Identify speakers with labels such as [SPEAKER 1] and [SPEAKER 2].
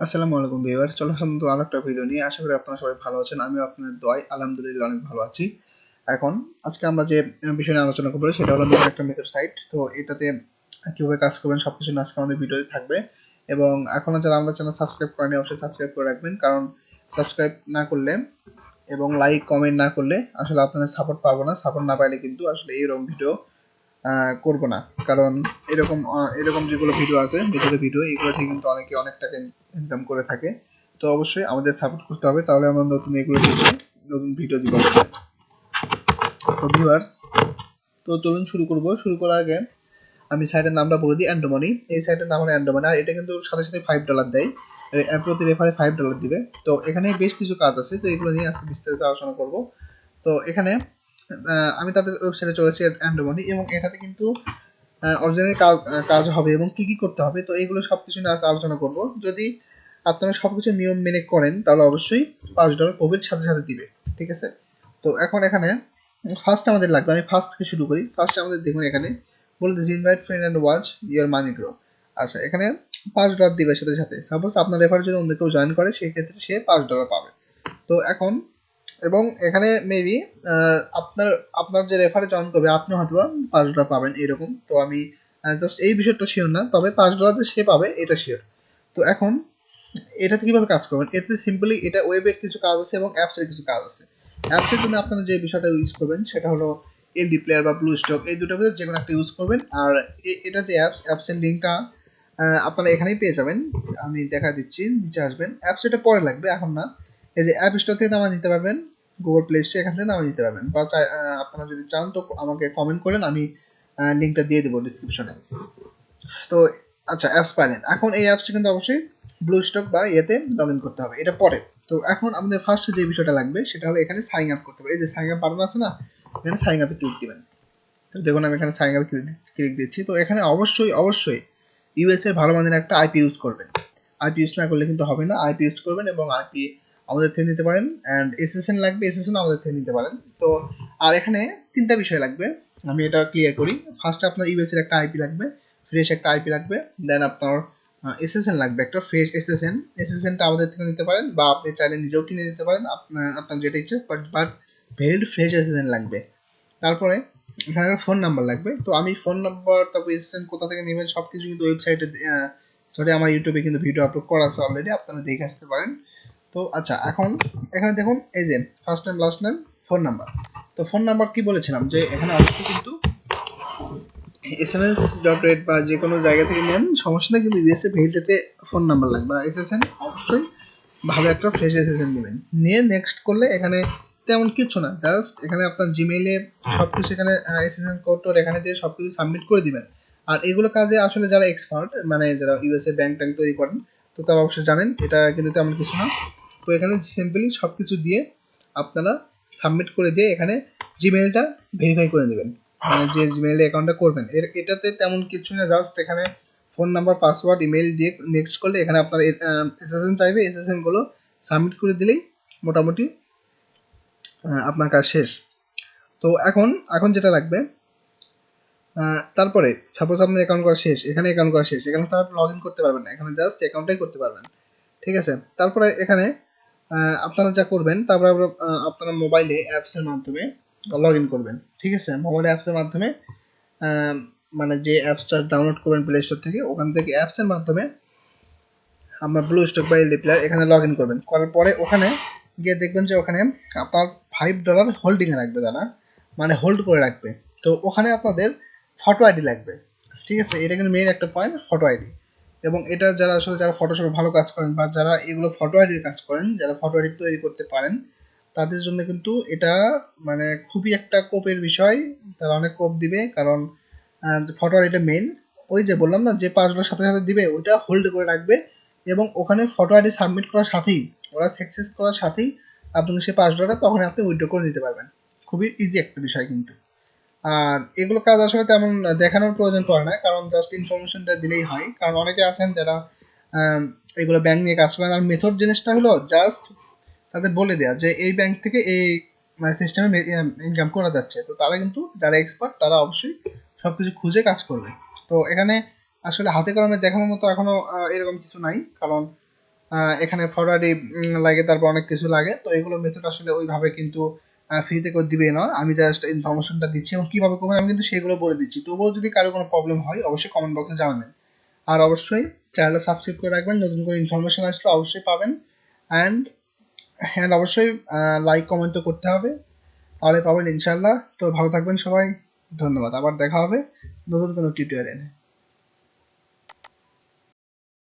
[SPEAKER 1] আসসালামু আলাইকুম ভিউয়ার, চলে আসলাম তো আরেকটা ভিডিও নিয়ে। আশা করি আপনারা সবাই ভালো আছেন। আমিও আপনাদের দোয়ায় আলহামদুলিল্লাহ অনেক ভালো আছি। এখন আজকে আমরা যে বিষয় নিয়ে আলোচনা করবো সেটা হলো নতুন একটা মেথড সাইট। তো এটাতে কিভাবে কাজ করবেন সবকিছু নিয়ে আজকে আমাদের ভিডিওতে থাকবে। এবং এখনো যারা আমাদের চ্যানেল সাবস্ক্রাইব করেনি অবশ্যই সাবস্ক্রাইব করে রাখবেন, কারণ সাবস্ক্রাইব না করলে এবং লাইক কমেন্ট না করলে আসলে আপনাদের সাপোর্ট পাবো না। সাপোর্ট না পাইলে কিন্তু আসলে এইরকম ভিডিও করব না। কারণ এরকম যেগুলো ভিডিও আছে, মেথডের ভিডিও, এগুলো থেকে কিন্তু অনেকে অনেক টাকা ইনকাম করে থাকে। তো অবশ্যই আমাদের সাপোর্ট করতে হবে, তাহলে আমরা নতুন ভিডিও দিব। তো ভিউয়ার্স, তো চলুন শুরু করব। শুরু করার আগে আমি সাইটের নামটা বলে দিই, অ্যান্ডোমানি। এই সাইটের নাম হলো অ্যান্ডোমানি, আর এটা কিন্তু সাথে সাথে $5 দেয়। প্রতি রেফারে $5 দিবে। তো এখানে বেশ কিছু কাজ আছে, তো এগুলো নিয়ে আজকে বিস্তারিত আলোচনা করব। তো এখানে আমি তাদের ওয়েবসাইটে চলেছি অ্যান্ডোমানি, এবং এটাতে কিন্তু অরিজিনাল কাজ হবে এবং কি কি করতে হবে। তো এইগুলো সবকিছু নিয়ে আজ আলোচনা করব। যদি আপনারা সবকিছু নিয়ম মেনে করেন তাহলে অবশ্যই $5 কোভিড সাথে সাথে দিবে। ঠিক আছে। তো এখন এখানে ফার্স্ট আমাদের লাগবে, আমি ফার্স্ট থেকে শুরু করি। ফার্স্ট আমাদের দেখুন এখানে বলে দিয়েছি invite friend and watch year money grow. আচ্ছা, এখানে $5 দিবে সাথে সাথে। সাপোজ আপনার রেফার যদি অন্য কেউ জয়েন করে সেই ক্ষেত্রে সে $5 পাবে। তো এখন এবং এখানে মেবি আপনার আপনার যে রেফারে জয়েন করবে আপনি হয়তো $5 পাবেন এরকম। তো আমি জাস্ট এই বিষয়টা শিওর না, তবে $5 যে সে পাবে এটা শিওর। তো এখন এটাতে কিভাবে কাজ করবেন? এতে সিম্পলি এটা ওয়েবের কিছু কাজ আছে এবং অ্যাপসের কিছু কাজ আছে। অ্যাপসের জন্য আপনারা যে বিষয়টা ইউজ করবেন সেটা হলো এলডি প্লেয়ার বা ব্লু স্টক, এই দুটোর ভিতরে যে কোনো একটা ইউজ করবেন। আর এটা যে অ্যাপসের লিঙ্কটা আপনারা এখানেই পেয়ে যাবেন। আমি দেখা দিচ্ছি, নিচে আসবেন। অ্যাপস এটা পরে লাগবে, এখন না। এই যে অ্যাপ স্টোর থেকে নামা নিতে পারবেন, গুগল প্লে স্টোর এখান থেকে নামা নিতে পারবেন, বা আপনারা যদি চান তো আমাকে কমেন্ট করেন, আমি লিঙ্কটা দিয়ে দেবো ডিসক্রিপশনে। তো আচ্ছা, অ্যাপস পাইলেন। এখন এই অ্যাপসটা কিন্তু অবশ্যই ব্লু স্টক বা ইয়েতে লগ ইন করতে হবে, এটা পরে। তো এখন আমাদের ফার্স্ট যে বিষয়টা লাগবে সেটা হলো এখানে সাইন আপ করতে হবে। এই যে সাইন আপ বাটন আছে না, এখানে সাইন আপে ক্লিক দিবেন। তো দেখুন আমি এখানে সাইন আপে ক্লিক দিচ্ছি। তো এখানে অবশ্যই ইউএস এর ভালো মানের একটা আইপি ইউজ করবেন। আইপি ইউজ না করলে কিন্তু হবে না। আইপি ইউজ করবেন এবং আইপি আমাদের থেকে নিতে পারেন, অ্যান্ড এসএসএন লাগবে, এসএসএন আমাদের থেকে নিতে পারেন। তো আর এখানে তিনটা বিষয় লাগবে, আমি এটা ক্লিয়ার করি। ফার্স্ট আপনার ইউএস এর একটা আইপি লাগবে, ফ্রেশ একটা আইপি লাগবে। দেন আপনার এসএসএন লাগবে একটা ফ্রেশ এসএসএন। এসএসএনটা আমাদের থেকে নিতে পারেন বা আপনি চাইলে নিজেও কিনে নিতে পারেন, আপনার যেটা ইচ্ছে, বাট ভেরিড ফ্রেশ এসএসএন লাগবে। তারপরে এখানে ফোন নাম্বার লাগবে। তো আমি ফোন নাম্বার, তারপর এসএসএন কোথা থেকে নেবেন সবকিছু কিন্তু ওয়েবসাইটে, সরি, আমার ইউটিউবে কিন্তু ভিডিও আপলোড করা আছে অলরেডি, আপনারা দেখে আসতে পারেন। তো আচ্ছা, এখন এখানে দেখুন এই যে first name, last name, phone number. তো ফোন নাম্বার কি বলেছিলাম যে এখানে অবশ্যই কিন্তু SMS.রেট বা যে কোনো জায়গা থেকে নেন সমস্যা নেই, কিন্তু ইউএসএ ভেরিফাইতে ফোন নাম্বার লাগবে। আর এসএসএন অবশ্যই ভালো একটা ফ্রেশ এসএসএন নেবেন। নিয়ে নেক্সট করলে এখানে তেমন কিছু না, জাস্ট এখানে আপনার জিমেইলে সবকিছু, এখানে এসএসএন কোড টোড এখানে দিয়ে সবকিছু সাবমিট করে দিবেন। আর এগুলো কাজে আসলে যারা এক্সপার্ট, মানে যারা ইউএসএ ব্যাংক ট্যাঙ্ক তৈরি করেন, তো তারা অবশ্যই জানেন, এটা কিন্তু তেমন কিছু না। তো এখানে সিম্পলি সবকিছু দিয়ে আপনারা সাবমিট করে দিয়ে এখানে জিমেইলটা ভেরিফাই করে নেবেন, মানে যে জিমেইলে অ্যাকাউন্টটা করবেন। এটাতে তেমন কিছু না, জাস্ট এখানে ফোন নাম্বার, পাসওয়ার্ড, ইমেইল দিয়ে নেক্সট করলে এখানে আপনার এসএসএন চাইবে, এসএসএন গুলো সাবমিট করে দিলেই মোটামুটি আপনার কাজ শেষ। তো এখন যেটা লাগবে, তারপরে সাপোজ আপনার অ্যাকাউন্ট করা শেষ, এখানে অ্যাকাউন্ট করা শেষ, এখানে তো আপনি লগ ইন করতে পারবেন না, এখানে জাস্ট অ্যাকাউন্টটাই করতে পারবেন। ঠিক আছে। তারপরে এখানে আপনারা যা করবেন, তারপরে আপনারা মোবাইলে অ্যাপসের মাধ্যমে লগ ইন করবেন। ঠিক আছে, মোবাইলে অ্যাপসের মাধ্যমে আহ, মানে যে অ্যাপসটা ডাউনলোড করবেন প্লে স্টোর থেকে, ওখান থেকে অ্যাপসের মাধ্যমে আপনার ব্লু স্টক বা এলডি প্লেয়ার এখানে লগ ইন করবেন। করার পরে ওখানে গিয়ে দেখবেন যে ওখানে আপনার $5 হোল্ডিংয়ে রাখবে তারা, মানে হোল্ড করে রাখবে। তো ওখানে আপনাদের ফটো আইডি লাগবে। ঠিক আছে, এটা কিন্তু মেইন একটা পয়েন্ট, ফটো আইডি। এবং এটা যারা আসলে যারা ফটোশপে ভালো কাজ করেন বা যারা এগুলো ফটো আইডির কাজ করেন, যারা ফটো আইডি তৈরি করতে পারেন, তাদের জন্য কিন্তু এটা মানে খুবই একটা কোপের বিষয়। তারা অনেক কোপ দিবে, কারণ ফটো আইডিটা মেইন। ওই যে বললাম না যে $5 সাথে সাথে দিবে, ওইটা হোল্ড করে রাখবে। এবং ওখানে ফটো আইডি সাবমিট করার সাথেই, ওরা সাকসেস করার সাথেই আপনি সেই $5 তখন আপনি উইথড্র করে নিতে পারবেন। খুবই ইজি একটা বিষয় কিন্তু। আর এগুলো কাজ আসলে তেমন দেখানোর প্রয়োজন পড়ে না, কারণ জাস্ট ইনফরমেশনটা দিলেই হয়। কারণ অনেকে আছেন যারা আম, এগুলো ব্যাংক নিয়ে কাজ করেন, আর মেথড জিনিসটা হলো জাস্ট তাদের বলে দেয়া যে এই ব্যাংক থেকে এই মানে সিস্টেমে ইনকাম করা যাচ্ছে। তো তারা কিন্তু যারা এক্সপার্ট তারা অবশ্যই সবকিছু খুঁজে কাজ করবে। তো এখানে আসলে হাতে কলমে দেখানোর মতো এখনো এরকম কিছু নাই, কারণ এখানে ফরওয়ার্ডই লাগে, তারপর অনেক কিছু লাগে। তো এগুলো মেথড আসলে ওইভাবে কিন্তু ফ্রিতে কেউ দিবে না, আমি জাস্ট ইনফরমেশনটা দিচ্ছি এবং কীভাবে করবেন আমি কিন্তু সেগুলো বলে দিচ্ছি। তবুও যদি কারো কোনো প্রবলেম হয় অবশ্যই কমেন্ট বক্সে জানাবেন। আর অবশ্যই চ্যানেলটা সাবস্ক্রাইব করে রাখবেন, নতুন করে ইনফরমেশন আসলে অবশ্যই পাবেন। অ্যান্ড হ্যাঁ, অবশ্যই লাইক কমেন্টও করতে হবে, তাহলে পাবেন ইনশাল্লাহ। তো ভালো থাকবেন সবাই, ধন্যবাদ। আবার দেখা হবে নতুন কোনো টিউটোরিয়ালে।